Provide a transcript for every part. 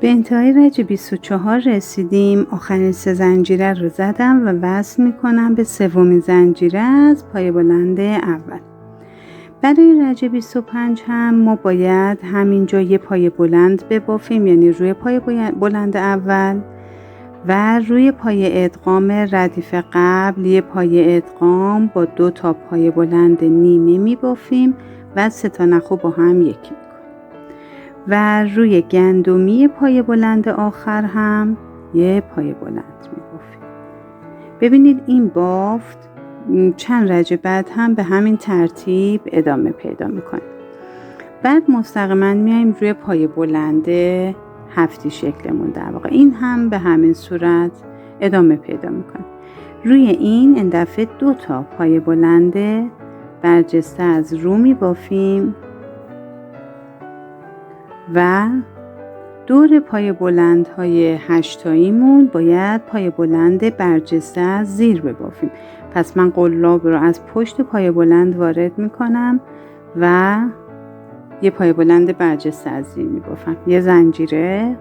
به انتهای رج 24 رسیدیم. آخرین 3 زنجیره رو زدم و وصل میکنم به سومین زنجیره از پای بلند اول. برای رج 25 هم ما باید همینجا یه پای بلند ببافیم، یعنی روی پای بلند اول و روی پای ادغام ردیف قبل یه پای ادغام با 2 تا پای بلند نیمه میبافیم و 3 تا نخو با هم یکی میکنیم و روی گندمی پای بلند آخر هم یه پای بلند میبافیم. ببینید این بافت چند رج بعد هم به همین ترتیب ادامه پیدا میکنه. بعد مستقیما میایم روی پای بلند هفتی شکلمون، در واقع این هم به همین صورت ادامه پیدا میکنه. روی این دفعه 2 تا پای بلند برجسته از رو میبافیم و دور پای بلند های 8 تاییمون باید پای بلند برجسته از زیر ببافیم. پس من قلاب رو از پشت پای بلند وارد میکنم و یه پای بلند برجسته از زیر میبافم. یه زنجیره،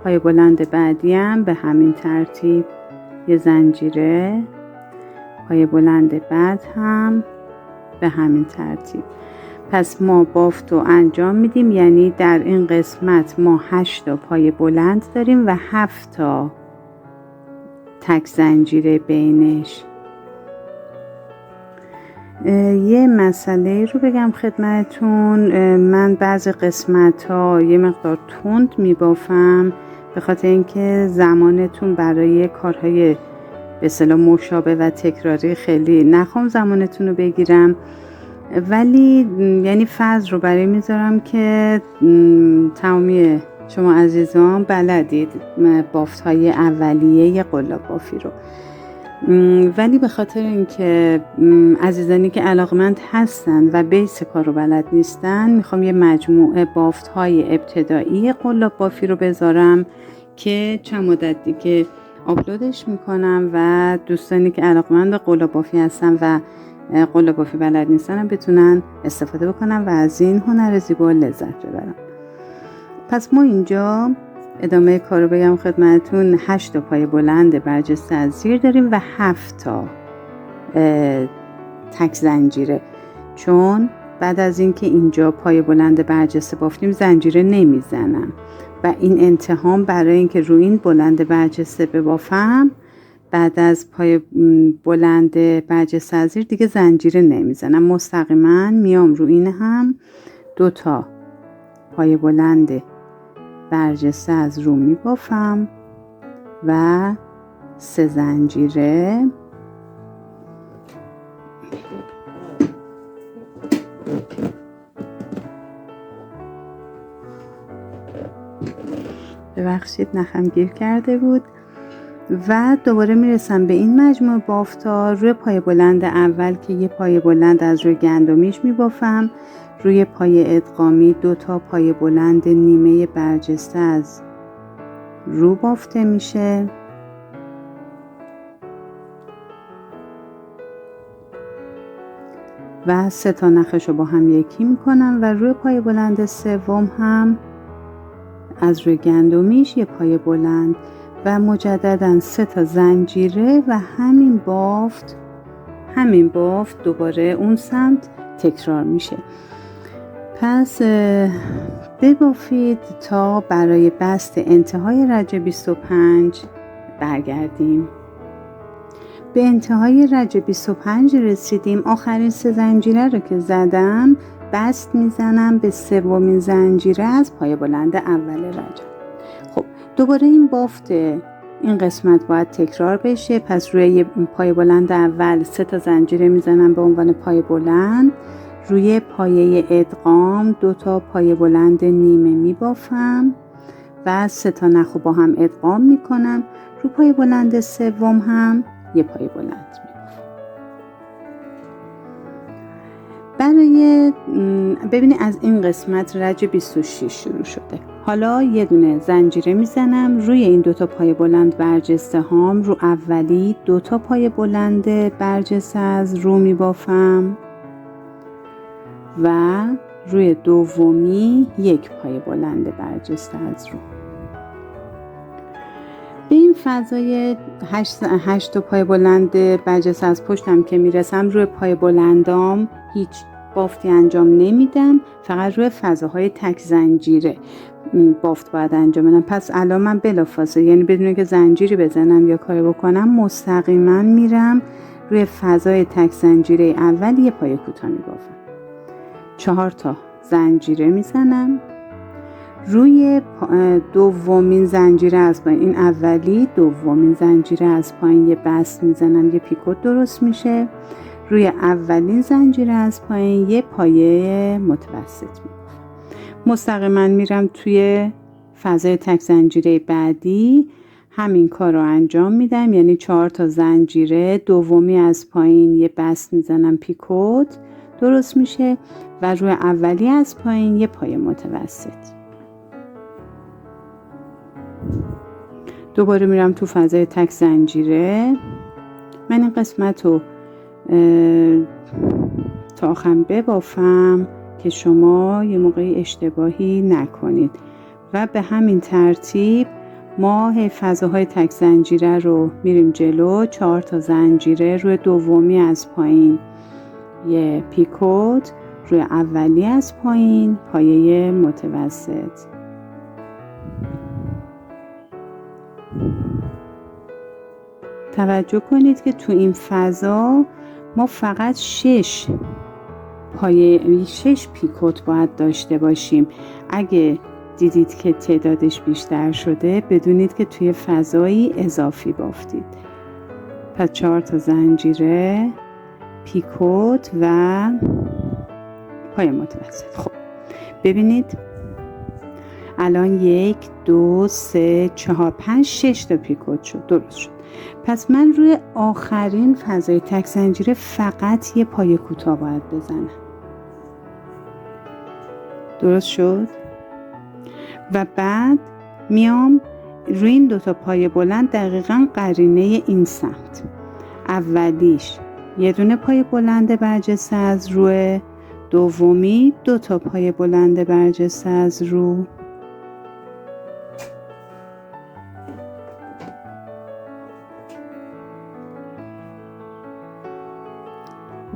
پای بلند بعدی هم به همین ترتیب یه زنجیره، پای بلند بعد هم به همین ترتیب. پس ما بافت رو انجام میدیم، یعنی در این قسمت ما 8 تا پای بلند داریم و 7 تا تک زنجیره بینش. یه مسئله رو بگم خدمتون، من بعضی قسمت ها یه مقدار تند میبافم به خاطر اینکه زمانتون برای کارهای به اصطلاح مشابه و تکراری خیلی نخوام زمانتون رو بگیرم، ولی یعنی فرض رو برای میذارم که تمامی شما عزیزان بلدید بافت های اولیه قلاب بافی رو، ولی به خاطر اینکه عزیزانی که علاقمند هستن و بیس کار رو بلد نیستن، میخوام یه مجموعه بافت های ابتدایی قلاب بافی رو بذارم که چند مدت دیگه آپلودش میکنم و دوستانی که علاقمند به قلاب بافی هستن و قلاب بافی بلد نیستن بتونن استفاده بکنن و از این هنر زیبا لذت ببرن. پس ما اینجا ادامه کارو بگم خدمتون، 8 تا پای بلند برجسته از زیر داریم و 7 تا تک زنجیره، چون بعد از اینکه اینجا پای بلند برجسته بافتیم زنجیره نمیزنم و این انتهام برای اینکه روی این بلند برجسته ببافم بعد از پای بلند برجسته از زیر دیگه زنجیره نمیزنم، مستقیما میام روی این هم 2 تا پای بلند برجسته از رو میبافم و 3 زنجیره ببخشید نخم گیر کرده بود و دوباره میرسم به این مجموعه بافتا. روی پای بلند اول که یه پای بلند از روی گندمیش میبافم، روی پای ادغامی 2 تا پای بلند نیمه برجسته از رو بافته میشه و 3 تا نخش رو با هم یکی میکنم و روی پای بلند سوم هم از روی گندمیش یه پای بلند و مجددا 3 تا زنجیره و همین بافت دوباره اون سمت تکرار میشه. پس ببافید تا برای بست انتهای رج 25 برگردیم. به انتهای رج 25 رسیدیم. آخرین 3 زنجیره رو که زدم بست میزنم به سومین زنجیره از پای بلند اول رج. خب دوباره این بافت این قسمت باید تکرار بشه. پس روی پای بلند اول 3 تا زنجیره میزنم به عنوان پای بلند، روی پایه ادغام 2 تا پای بلند نیمه میبافم و 3 تا نخو با هم ادغام میکنم. رو پای بلند سوم هم یه پای بلند میبافم. برای ببینید از این قسمت رج 26 شروع شده. حالا یه دونه زنجیره میزنم روی این 2 تا پای بلند برجسته هام، رو اولی 2 تا پای بلند برجسته از رو میبافم و روی دومی 1 پای بلند برجسته از رو. به این فضای 8 تا پای بلند برجسته از پشتم که میرسم، روی پای بلندام هیچ بافتی انجام نمیدم، فقط روی فضاهای تک زنجیره بافت باید انجام بدم. پس الان من بلافاصله، یعنی بدون که زنجیری بزنم یا کاری بکنم، مستقیما میرم روی فضای تک زنجیره اول یه پای کوتاه میبافم. 4 تا زنجیره میزنم روی دومین زنجیره از پایین، این اولی، دومین زنجیره از پایین یه بست میزنم، یه پیکوت درست میشه. روی اولین زنجیره از پایین یه پایه متوسط میبافم. مستقیما میرم توی فضای تک زنجیره بعدی، همین کار رو انجام میدم، یعنی 4 تا زنجیره، دومی از پایین یه بست میزنم، پیکوت درست میشه و روی اولی از پایین یه پایه متوسط. دوباره میرم تو فضای تک زنجیره. من این قسمت رو تا آخر ببافم که شما یه موقعی اشتباهی نکنید و به همین ترتیب ما فضاهای تک زنجیره رو میریم جلو. 4 تا زنجیره روی دومی از پایین یه پیکوت، روی اولی از پایین پایه متوسط. توجه کنید که تو این فضا ما فقط 6 پیکوت باید داشته باشیم. اگه دیدید که تعدادش بیشتر شده، بدونید که توی فضایی اضافی بافتید. پس 4 تا زنجیره، پیکوت و پای متوسط. خب ببینید الان 1 2 3 4 5 6 تا پیکوت شد، درست شد. پس من روی آخرین فضای تک زنجیره فقط یه پای کوتاه باید بزنم. درست شد؟ و بعد میام روی این 2 تا پای بلند دقیقاً قرینه این سمت. اولیش یه دونه پای بلند برجسته از روی، دومی 2 تا پای بلند برجسته از رو.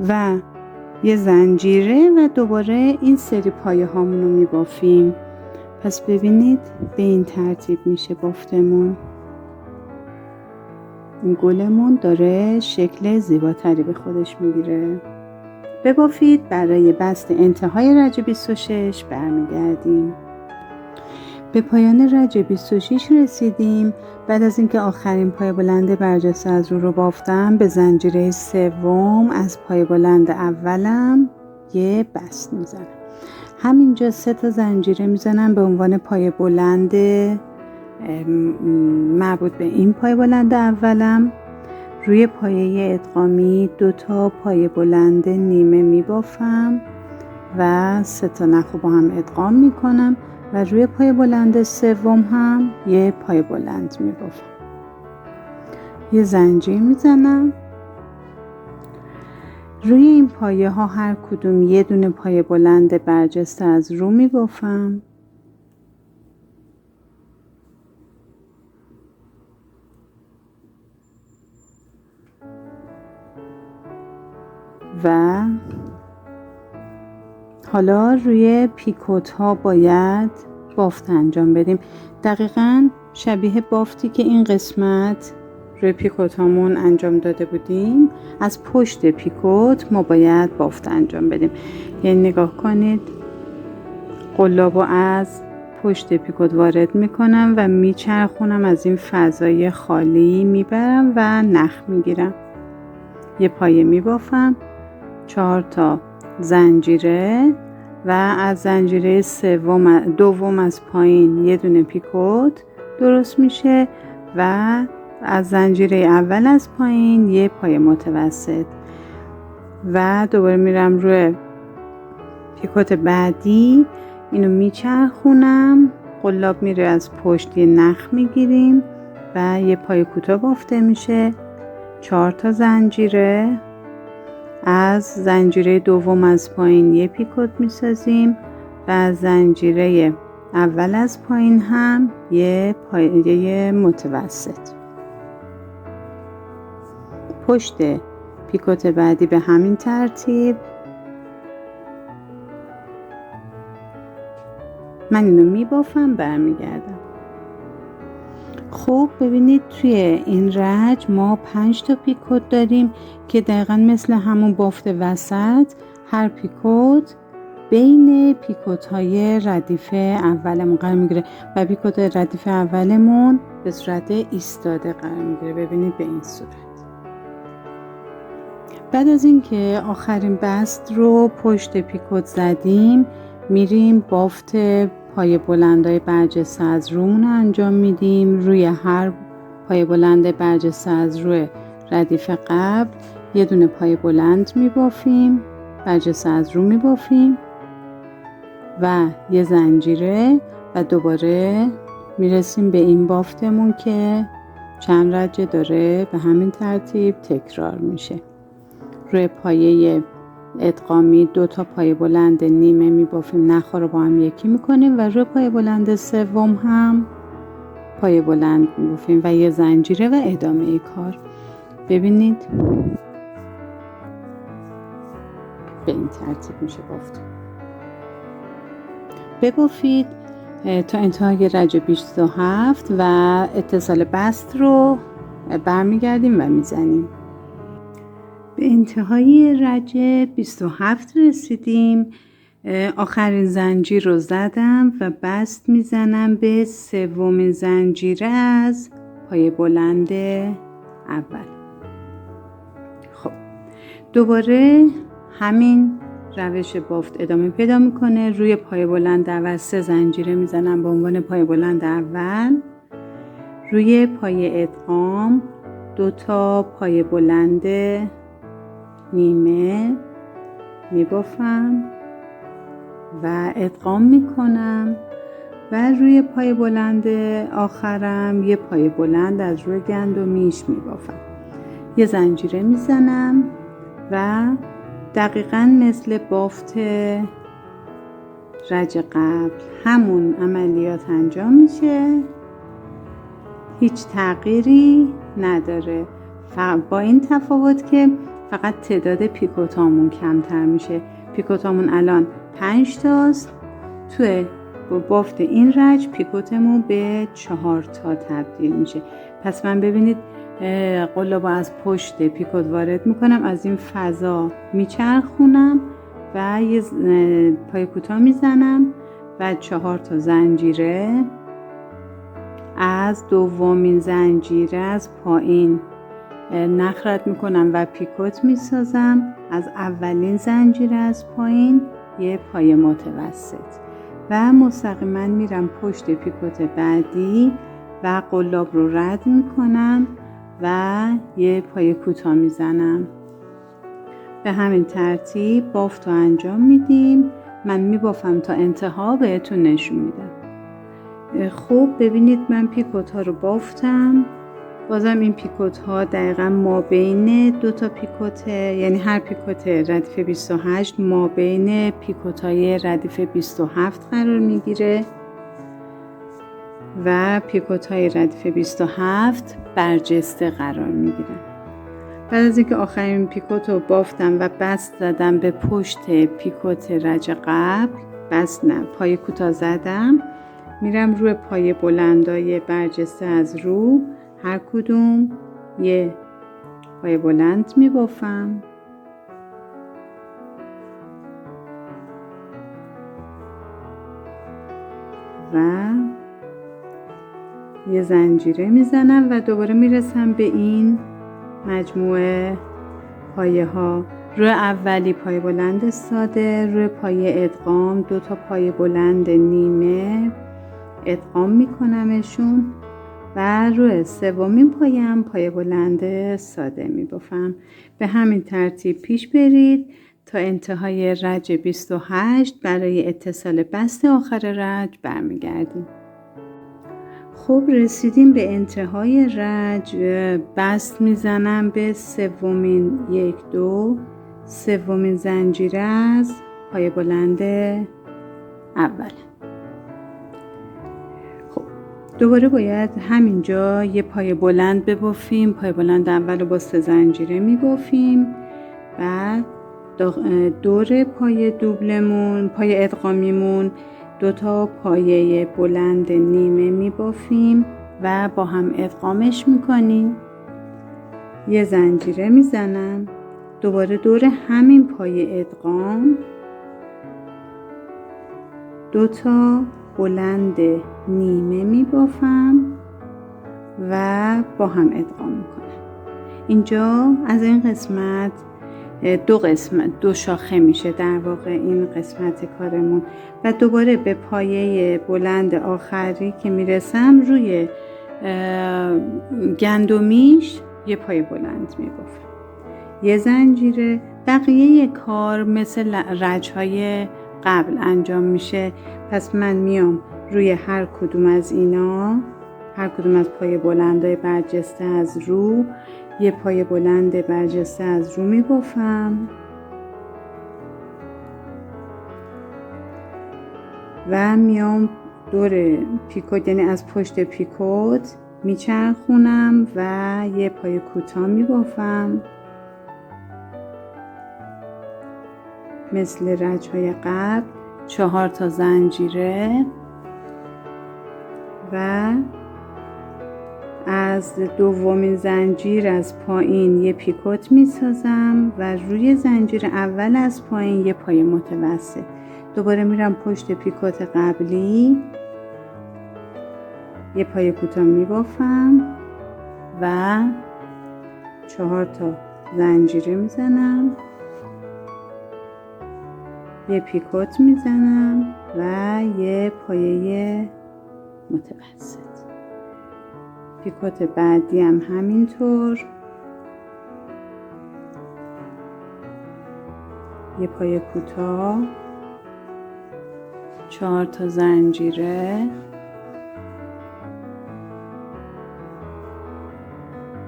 و یه زنجیره و دوباره این سری پایه هامون رو میبافیم. پس ببینید به این ترتیب میشه بافتمون. این گلمون داره شکل زیباتری به خودش میگیره. ببافید. برای بست انتهای رج 26 برمیگردیم. به پایان رج 26 رسیدیم. بعد از اینکه آخرین پای بلند برجسته از رو بافتم، به زنجیره سوم از پای بلند اولم یه بست میزنم. همینجا 3 تا زنجیره میزنم به عنوان پای بلند مربوط به این پای بلند اولم. روی پایه ادغامی 2 تا پای بلند نیمه میبافم و 3 تا نخو با هم ادغام میکنم و روی پای بلند سوم هم یه پای بلند میبافم. یه زنجیر میزنم. روی این پایه ها هر کدوم یه دونه پای بلند برجسته از رو میبافم. و حالا روی پیکوت ها باید بافت انجام بدیم، دقیقاً شبیه بافتی که این قسمت روی پیکوت هامون انجام داده بودیم. از پشت پیکوت ما باید بافت انجام بدیم. یعنی نگاه کنید، قلابو از پشت پیکوت وارد میکنم و میچرخونم، از این فضای خالی میبرم و نخ میگیرم. یه پایه میبافم، 4 تا زنجیره و از زنجیره دوم از پایین یه دونه پیکوت درست میشه و از زنجیره اول از پایین یه پای متوسط و دوباره میرم روی پیکوت بعدی، اینو میچرخونم، قلاب میره از پشت، یه نخ میگیریم و یه پای کوتاه بافته میشه. 4 تا زنجیره، از زنجیره دوم از پایین یه پیکوت میسازیم و از زنجیره اول از پایین هم یه پایه متوسط. پشت پیکوت بعدی به همین ترتیب من اینو میبافم، برمیگردم. خب ببینید توی این رج ما 5 تا پیکوت داریم که دقیقا مثل همون بافت وسط هر پیکوت بین پیکوت های ردیف اولمون قرار میگیره و پیکوت ردیف اولمون به صورت ایستاده قرار میگیره. ببینید به این صورت. بعد از اینکه آخرین بست رو پشت پیکوت زدیم، میریم بافت پای بلندای برجسته از رومون انجام میدیم. روی هر پای بلند برجسته از روی ردیف قبل یه دونه پای بلند میبافیم، برجسته از رو میبافیم و یه زنجیره و دوباره میرسیم به این بافتمون که چند رجه داره، به همین ترتیب تکرار میشه. روی پایه ادغامی 2 تا پای بلند نیمه میبافیم، نخا رو با هم یکی میکنیم و روی پای بلند سوم هم پای بلند میبافیم و یه زنجیره و ادامه کار. ببینید به این ترتیب میشه بافت. ببافید تا انتهای رج 27 و اتصال بست رو برمیگردیم و میزنیم. به انتهای رج 27 رسیدیم. آخرین زنجیر رو زدم و بست میزنم به سومین زنجیره از پای بلند اول. خب دوباره همین روش بافت ادامه پیدا میکنه. روی پای بلند اول 3 زنجیره میزنم به عنوان پای بلند اول. روی پای ادغام 2 تا پای بلند نیمه میبافم و ادغام میکنم و روی پای بلند آخرم یه پای بلند از روی گندمیش میبافم. یه زنجیره میزنم و دقیقاً مثل بافت رج قبل همون عملیات انجام میشه، هیچ تغییری نداره، با این تفاوت که فقط تعداد پیکوتامون کمتر میشه. پیکوتامون الان 5 تاست، توی بافت این رج پیکوتمون به 4 تا تبدیل میشه. پس من ببینید قلابو از پشت پیکوت وارد میکنم، از این فضا میچرخونم و یه پای کوتاه میزنم و 4 تا زنجیره از دومین زنجیره از پایین نخرت میکنم و پیکوت میسازم. از اولین زنجیره از پایین یه پای متوسط و مستقیما میرم پشت پیکوت بعدی و قلاب رو رد میکنم و یه پای کوتاه میزنم. به همین ترتیب بافت رو انجام میدیم. من میبافم تا انتها بهتون نشون میدم. خب ببینید من پیکوت ها رو بافتم. بازم این پیکوت ها دقیقا ما بین 2 تا پیکوت، یعنی هر پیکوت ردیف 28 ما بین پیکوت های ردیف 27 قرار میگیره و پیکوت های ردیف 27 برجسته قرار میگیره. بعد از اینکه آخرین پیکوت رو بافتم و بست زدم به پشت پیکوت رج قبل، بست نه پای کوتاه زدم، میرم روی پای بلندای برجسته از رو هر کدوم یه پای بلند میبافم و یه زنجیره میزنم و دوباره میرسم به این مجموعه پایه ها. روی اولی پای بلند ساده، روی پای ادغام 2 تا پای بلند نیمه ادغام میکنمشون و روی سومین پایم پای بلند ساده میبافم. به همین ترتیب پیش برید تا انتهای رج 28. برای اتصال بست آخر رج برمیگردیم. خب رسیدیم به انتهای رج. بست میزنم به سومین 1 2 سومین زنجیره از پای بلند اول. دوباره باید همینجا یه پای بلند ببافیم. پای بلند اول رو با 3 زنجیره میبافیم، بعد دور پای دوبلمون، پای ادغامیمون 2 تا پایه بلند نیمه میبافیم و با هم ادغامش میکنیم. یه زنجیره میزنم، دوباره دور همین پای ادغام 2 تا بلند نیمه میبافم و با هم ادغام میکنم. اینجا از این قسمت دو شاخه میشه در واقع این قسمت کارمون و دوباره به پایه بلند آخری که میرسم روی گندمیش یه پایه بلند میبافم، یه زنجیره. بقیه کار مثل رجهای قبل انجام میشه. پس من میام روی هر کدوم از اینا، هر کدوم از پایه بلندای برجسته از رو یه پایه بلند برجسته از رو میبافم و میام دور پیکوت، یعنی از پشت پیکوت میچرخونم و یه پایه کوتاه میبافم مثل رجهای قبل. 4 تا زنجیره و از دومین زنجیر از پایین یه پیکوت میسازم و روی زنجیر اول از پایین یه پایه متوسط. دوباره میرم پشت پیکوت قبلی، یه پایه کوتاه میبافم و 4 تا زنجیره میزنم، یه پیکوت میزنم و یه پایه متوسط. پیکوت بعدی هم همینطور، یه پایه کوتاه، 4 تا زنجیره،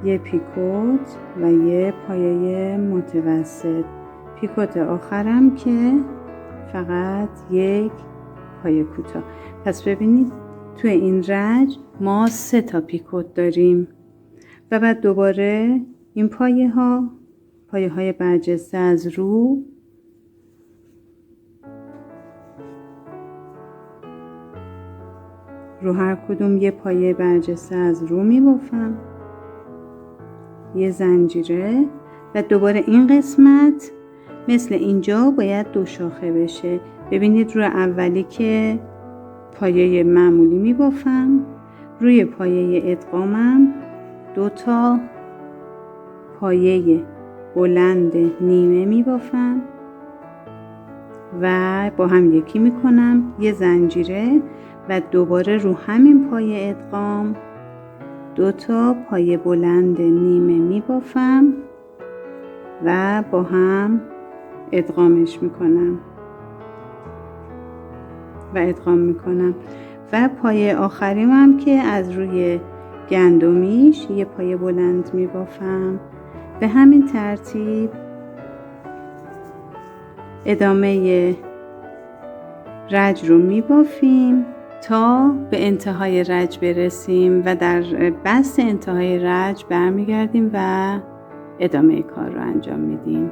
یه پیکوت و یه پایه متوسط. پیکوت آخرم که فقط یک پایه کوتاه. پس ببینید توی این رج ما 3 تا پیکوت داریم و بعد دوباره این پایه های برجسته از رو هر کدوم یه پایه برجسته از رو میبافم، یه زنجیره و دوباره این قسمت مثل اینجا باید 2 شاخه بشه. ببینید روی اولی که پایه معمولی میبافم، روی پایه ادغامم 2 تا پایه بلند نیمه میبافم و با هم یکی میکنم، یه زنجیره و دوباره رو همین پایه ادغام 2 تا پایه بلند نیمه میبافم و با هم ادغامش میکنم و ادغام میکنم و پایه آخریم هم که از روی گندمیش یه پایه بلند میبافم. به همین ترتیب ادامه رج رو میبافیم تا به انتهای رج برسیم و در بست انتهای رج برمیگردیم و ادامه کار رو انجام میدیم.